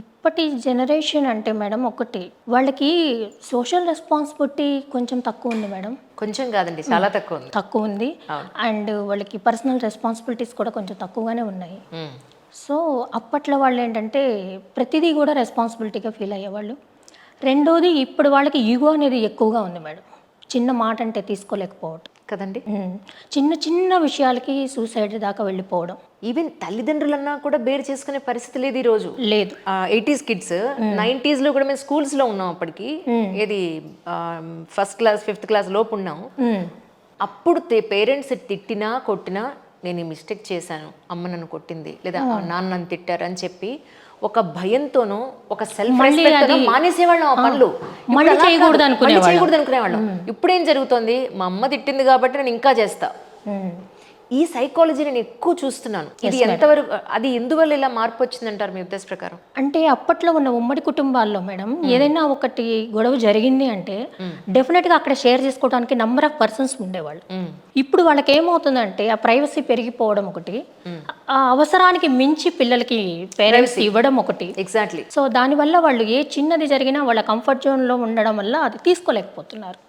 ఇప్పటి జనరేషన్ అంటే మేడం ఒకటి వాళ్ళకి సోషల్ రెస్పాన్సిబిలిటీ కొంచెం తక్కువ ఉంది మేడం. కొంచెం కాదండి, చాలా తక్కువ ఉంది. తక్కువ ఉంది. అండ్ వాళ్ళకి పర్సనల్ రెస్పాన్సిబిలిటీస్ కూడా కొంచెం తక్కువగానే ఉన్నాయి. సో అప్పట్లో వాళ్ళు ఏంటంటే ప్రతిదీ కూడా రెస్పాన్సిబిలిటీగా ఫీల్ అయ్యేవాళ్ళు. రెండోది ఇప్పుడు వాళ్ళకి ఈగో అనేది ఎక్కువగా ఉంది మేడం. చిన్న మాట అంటే తీసుకోలేకపోవడం కదండి. చిన్న చిన్న విషయాలకి సూసైడ్ దాకా వెళ్ళిపోవడం. ఈవెన్ తల్లిదండ్రులన్నా కూడా బేర్ చేసుకునే పరిస్థితి లేదు ఈ రోజు. లేదు. 80s కిడ్స్ 90s లో కూడా మేము స్కూల్స్ లో ఉన్నాం అప్పటికి. ఏది ఫస్ట్ క్లాస్ 5th క్లాస్ లోపు ఉన్నాం. అప్పుడు పేరెంట్స్ తిట్టినా కొట్టినా నేను ఈ మిస్టేక్ చేశాను, అమ్మ నన్ను కొట్టింది లేదా నాన్న నన్ను తిట్టారు అని చెప్పి ఒక భయంతోనో ఒక సెల్ఫ్ రెస్పెక్ట్ మానేసేవాళ్ళం ఆ పనులు. మళ్ళీ చేయకూడదు అనుకునేవాళ్ళం. ఇప్పుడేం జరుగుతుంది, మా అమ్మ తిట్టింది కాబట్టి నేను ఇంకా చేస్తా. ఈ సైకాలజీ నేను ఎక్కువ చూస్తున్నాను. ఇది ఎంతవరకు, అది ఎందువల్ల ఇలా మార్పు వచ్చిందంటారు మీ ఉద్దేశ ప్రకారం? అంటే అప్పట్లో ఉన్న ఉమ్మడి కుటుంబాల్లో మేడం ఏదైనా ఒకటి గొడవ జరిగింది అంటే డెఫినెట్గా అక్కడ షేర్ చేసుకోవడానికి నంబర్ ఆఫ్ పర్సన్స్ ఉండేవాళ్ళు. ఇప్పుడు వాళ్ళకి ఏమవుతుందంటే ఆ ప్రైవసీ పెరిగిపోవడం ఒకటి, ఆ అవసరానికి మించి పిల్లలకి పేరెంట్స్ ఇవ్వడం ఒకటి. ఎగ్జాక్ట్లీ. సో దానివల్ల వాళ్ళు ఏ చిన్నది జరిగినా వాళ్ళ కంఫర్ట్ జోన్లో ఉండడం వల్ల అది తీసుకోలేకపోతున్నారు.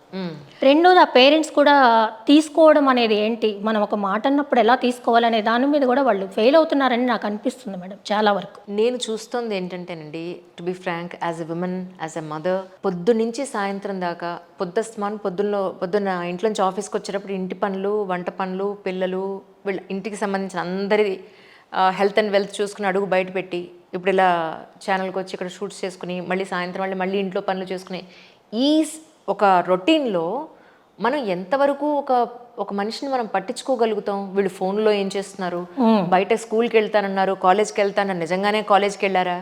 రెండోది ఆ పేరెంట్స్ కూడా తీసుకోవడం అనేది ఏంటి, మనం ఒక మాట అన్నప్పుడు ఎలా తీసుకోవాలనే దాని మీద కూడా వాళ్ళు ఫెయిల్ అవుతున్నారని నాకు అనిపిస్తుంది మేడం చాలా వరకు. నేను చూస్తుంది ఏంటంటేనండి, to be frank, as a women, as a mother, పొద్దు నుంచి సాయంత్రం దాకా పొద్దున్న ఇంట్లో నుంచి ఆఫీస్కి వచ్చేటప్పుడు ఇంటి పనులు, వంట పనులు, పిల్లలు, వీళ్ళ ఇంటికి సంబంధించిన అందరి హెల్త్ అండ్ వెల్త్ చూసుకుని అడుగు బయట పెట్టి ఇప్పుడు ఇలా ఛానల్కి వచ్చి ఇక్కడ షూట్స్ చేసుకుని మళ్ళీ సాయంత్రం మళ్ళీ ఇంట్లో పనులు చేసుకుని ఈ ఒక రొటీన్లో మనం ఎంతవరకు ఒక మనిషిని మనం పట్టించుకోగలుగుతాం? వీళ్ళు ఫోన్లో ఏం చేస్తున్నారు, బయట స్కూల్కి వెళ్తానన్నారు, కాలేజ్కి వెళ్తానన్నారు, నిజంగానే కాలేజ్కి వెళ్ళారా,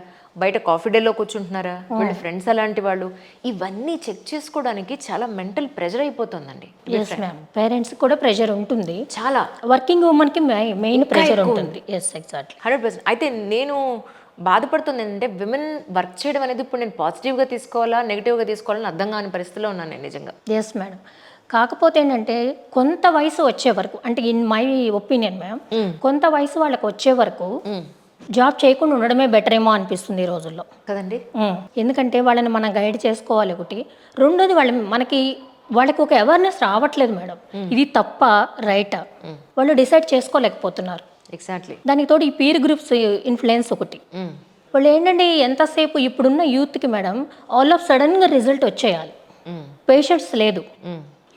బయట కాఫీ డేలో కూర్చుంటున్నారా, వీళ్ళ ఫ్రెండ్స్ అలాంటి వాళ్ళు, ఇవన్నీ చెక్ చేసుకోవడానికి చాలా మెంటల్ ప్రెషర్ అయిపోతుందండి. పేరెంట్స్ కూడా ప్రెషర్ ఉంటుంది, చాలా వర్కింగ్ ఉమెన్కి మెయిన్ ప్రెషర్ ఉంటుంది. 100%. అయితే నేను బాధపడుతుంది ఏంటంటే విమెన్ వర్క్ చేయడం అనేది ఇప్పుడు నేను పాజిటివ్గా తీసుకోవాలా నెగిటివ్గా తీసుకోవాలని అర్థం కాని పరిస్థితిలో ఉన్నాను నేను నిజంగా. Yes madam. కాకపోతే ఏంటంటే కొంత వయసు వచ్చే వరకు, అంటే ఇన్ మై ఒపీనియన్ మ్యామ్, కొంత వయసు వాళ్ళకి వచ్చే వరకు జాబ్ చేయకుండా ఉండడమే బెటర్ ఏమో అనిపిస్తుంది ఈ రోజుల్లో కదండి. ఎందుకంటే వాళ్ళని మనం గైడ్ చేసుకోవాలి ఒకటి. రెండోది వాళ్ళకి ఒక అవేర్నెస్ రావట్లేదు మేడం, ఇది తప్ప రైటా వాళ్ళు డిసైడ్ చేసుకోలేకపోతున్నారు. ఎగ్జాక్ట్లీ. దానికి తోడు ఈ పీర్ గ్రూప్స్ ఇన్ఫ్లుయెన్స్ ఒకటి. వాళ్ళు ఏంటంటే ఎంతసేపు ఇప్పుడున్న యూత్కి మేడం ఆల్ ఆఫ్ సడన్గా రిజల్ట్ వచ్చేయాలి, పేషెన్స్ లేదు.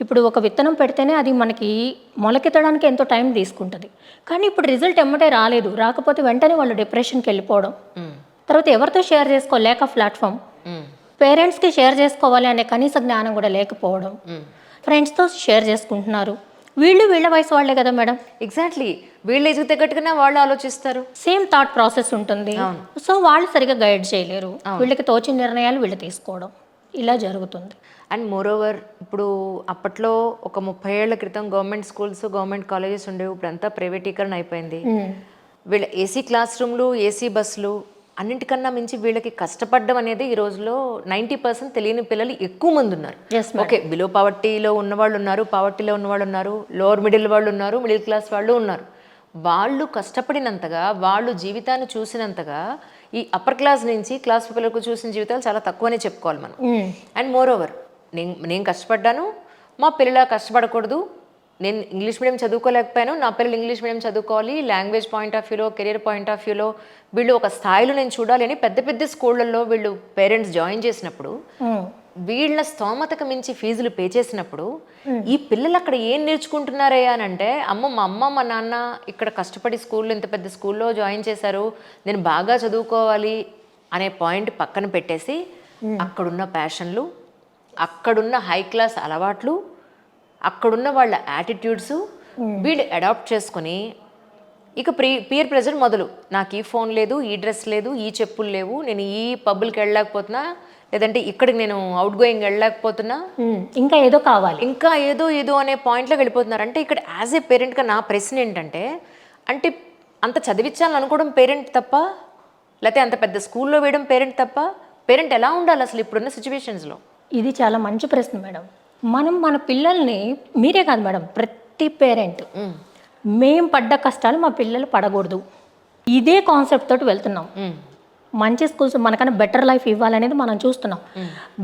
ఇప్పుడు ఒక విత్తనం పెడితేనే అది మనకి మొలకెత్తడానికి ఎంతో టైం తీసుకుంటుంది, కానీ ఇప్పుడు రిజల్ట్ ఎమ్మటే రాకపోతే వెంటనే వాళ్ళు డిప్రెషన్కి వెళ్ళిపోవడం, తర్వాత ఎవరితో షేర్ చేసుకోలేక ప్లాట్ఫామ్, పేరెంట్స్కి షేర్ చేసుకోవాలి అనే కనీస జ్ఞానం కూడా లేకపోవడం, ఫ్రెండ్స్తో షేర్ చేసుకుంటున్నారు. వీళ్ళ వయసు వాళ్ళే కదా మేడం. ఎగ్జాక్ట్లీ. వీళ్ళ ఏజ్కి తగ్గట్టుగానే వాళ్ళు ఆలోచిస్తారు, సేమ్ థాట్ ప్రాసెస్ ఉంటుంది. సో వాళ్ళు సరిగా గైడ్ చేయలేరు, వీళ్ళకి తోచిన నిర్ణయాలు వీళ్ళు తీసుకోవడం, ఇలా జరుగుతుంది. అండ్ మోర్ ఓవర్ ఇప్పుడు అప్పట్లో ఒక 30 ఏళ్ల క్రితం గవర్నమెంట్ స్కూల్స్, గవర్నమెంట్ కాలేజెస్ ఉండేవి, ఇప్పుడంతా ప్రైవేటీకరణ అయిపోయింది. వీళ్ళ ఏసీ క్లాస్ రూమ్లు, ఏసీ బస్సులు, అన్నింటికన్నా మించి వీళ్ళకి కష్టపడడం అనేది ఈ రోజులో 90% తెలియని పిల్లలు ఎక్కువ మంది ఉన్నారు. ఓకే, బిలో పావర్టీలో ఉన్నవాళ్ళు ఉన్నారు, పావర్టీలో ఉన్నవాళ్ళు ఉన్నారు, లోవర్ మిడిల్ వాళ్ళు ఉన్నారు, మిడిల్ క్లాస్ వాళ్ళు ఉన్నారు. వాళ్ళు కష్టపడినంతగా, వాళ్ళు జీవితాన్ని చూసినంతగా ఈ అప్పర్ క్లాస్ నుంచి క్లాస్ పిల్లలకు చూసిన జీవితాలు చాలా తక్కువనే చెప్పుకోవాలి మనం. అండ్ మోర్ ఓవర్ నేను కష్టపడ్డాను, మా పిల్లల కష్టపడకూడదు, నేను ఇంగ్లీష్ మీడియం చదువుకోలేకపోయాను, నా పిల్లలు ఇంగ్లీష్ మీడియం చదువుకోవాలి, లాంగ్వేజ్ పాయింట్ ఆఫ్ వ్యూలో, కెరీర్ పాయింట్ ఆఫ్ వ్యూలో వీళ్ళు ఒక స్థాయిలో నేను చూడాలి అని పెద్ద పెద్ద స్కూళ్ళల్లో వీళ్ళు పేరెంట్స్ జాయిన్ చేసినప్పుడు, వీళ్ళ స్తోమతకు మించి ఫీజులు పే చేసినప్పుడు ఈ పిల్లలు అక్కడ ఏం నేర్చుకుంటున్నారయ్యా అని అంటే, మా అమ్మ మా నాన్న ఇక్కడ కష్టపడి స్కూల్లో, ఇంత పెద్ద స్కూల్లో జాయిన్ చేశారు, నేను బాగా చదువుకోవాలి అనే పాయింట్ పక్కన పెట్టేసి అక్కడున్న ప్యాషన్లు, అక్కడున్న హై క్లాస్ అలవాట్లు, అక్కడున్న వాళ్ళ యాటిట్యూడ్స్ వీళ్ళు అడాప్ట్ చేసుకొని ఇక పీర్ ప్రెజర్ మొదలు. నాకు ఈ ఫోన్ లేదు, ఈ డ్రెస్ లేదు, ఈ చెప్పులు లేవు, నేను ఈ పబ్బులకి వెళ్ళలేకపోతున్నా, లేదంటే ఇక్కడికి నేను అవుట్ గోయింగ్ వెళ్ళలేకపోతున్నా, ఇంకా ఏదో కావాలి, ఇంకా ఏదో అనే పాయింట్లోకి వెళ్ళిపోతున్నారు. అంటే ఇక్కడ యాజ్ ఏ పేరెంట్గా నా ప్రశ్న ఏంటంటే, అంటే అంత చదివించాలని అనుకోవడం పేరెంట్ తప్ప, లేకపోతే అంత పెద్ద స్కూల్లో వేయడం పేరెంట్ తప్ప? పేరెంట్ ఎలా ఉండాలి అసలు ఇప్పుడున్న సిచ్యువేషన్స్లో? ఇది చాలా మంచి ప్రశ్న మేడం. మనం మన పిల్లల్ని, మీరే కాదు మేడం, ప్రతి పేరెంట్ మేం పడ్డ కష్టాలు మా పిల్లలు పడకూడదు, ఇదే కాన్సెప్ట్ తోటి వెళ్తున్నాం. మంచి స్కూల్స్ మనకన్నా బెటర్ లైఫ్ ఇవ్వాలనేది మనం చూస్తున్నాం.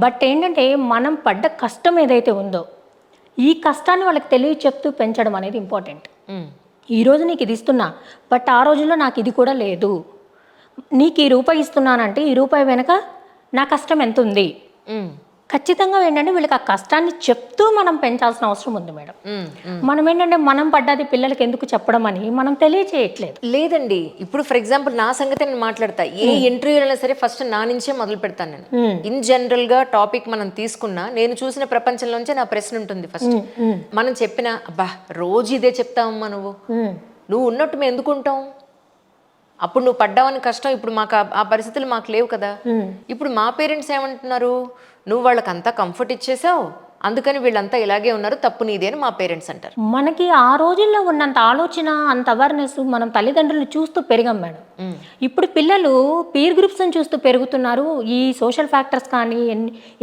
బట్ ఏంటంటే మనం పడ్డ కష్టం ఏదైతే ఉందో ఈ కష్టాన్ని వాళ్ళకి తెలియ చెప్తూ పెంచడం అనేది ఇంపార్టెంట్. ఈరోజు నీకు ఇది ఇస్తున్నా, బట్ ఆ రోజుల్లో నాకు ఇది కూడా లేదు. నీకు ఈ రూపాయి ఇస్తున్నానంటే ఈ రూపాయి వెనక నా కష్టం ఎంత ఉంది. ఖచ్చితంగా ఏంటంటే వీళ్ళకి ఆ కష్టాన్ని చెప్తూ మనం పెంచాల్సిన అవసరం ఉంది మేడం. మనం ఏంటంటే మనం పడ్డది పిల్లలకి ఎందుకు చెప్పడం అని మనం తెలియచేయట్లేదు. లేదండి, ఇప్పుడు ఫర్ ఎగ్జాంపుల్ నా సంగతి నేను మాట్లాడతా. ఏ ఇంటర్వ్యూలో సరే ఫస్ట్ నా నుంచే మొదలు పెడతాను నేను. ఇన్ జనరల్ గా టాపిక్ మనం తీసుకున్నా నేను చూసిన ప్రపంచంలోంచే నా ప్రశ్న ఉంటుంది ఫస్ట్. మనం చెప్పిన అబ్బా రోజు ఇదే చెప్తావమ్మా, నువ్వు ఉన్నట్టు మేము ఎందుకుంటాం, అప్పుడు నువ్వు పడ్డావని కష్టం, ఇప్పుడు మాకు ఆ పరిస్థితులు మాకు లేవు కదా. ఇప్పుడు మా పేరెంట్స్ ఏమంటున్నారు, నువ్వు వాళ్ళకి అంతా కంఫర్ట్ ఇచ్చేసావు అందుకని వీళ్ళంతా ఇలాగే ఉన్నారు, తప్పు నీదే అని మా పేరెంట్స్ అంటారు. మనకి ఆ రోజుల్లో ఉన్నంత ఆలోచన, అంత అవేర్నెస్ మనం తల్లిదండ్రులను చూస్తూ పెరిగాం మేడం. ఇప్పుడు పిల్లలు పీర్ గ్రూప్స్ని చూస్తూ పెరుగుతున్నారు. ఈ సోషల్ ఫ్యాక్టర్స్ కానీ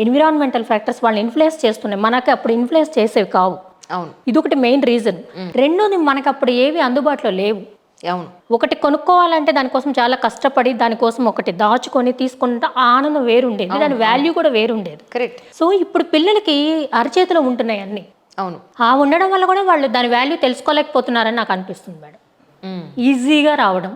ఎన్విరాన్మెంటల్ ఫ్యాక్టర్స్ వాళ్ళని ఇన్ఫ్లుయెన్స్ చేస్తున్నాయి. మనకి అప్పుడు ఇన్ఫ్లుయెన్స్ చేసేవి కావు. అవును, ఇదొకటి మెయిన్ రీజన్. రెండోది మనకు అప్పుడు ఏవి అందుబాటులో లేవు. అవును, ఒకటి కొనుక్కోవాలంటే దానికోసం చాలా కష్టపడి దానికోసం ఒకటి దాచుకొని తీసుకుంటే ఆ ఆనందం వేరుండేది, దాని వాల్యూ కూడా వేరుండేది. కరెక్ట్. సో ఇప్పుడు పిల్లలకి అరచేతిలో ఉంటున్నాయి అన్ని. అవును, ఆ ఉండడం వల్ల కూడా వాళ్ళు దాని వాల్యూ తెలుసుకోలేకపోతున్నారని నాకు అనిపిస్తుంది మేడం. ఈజీగా రావడం,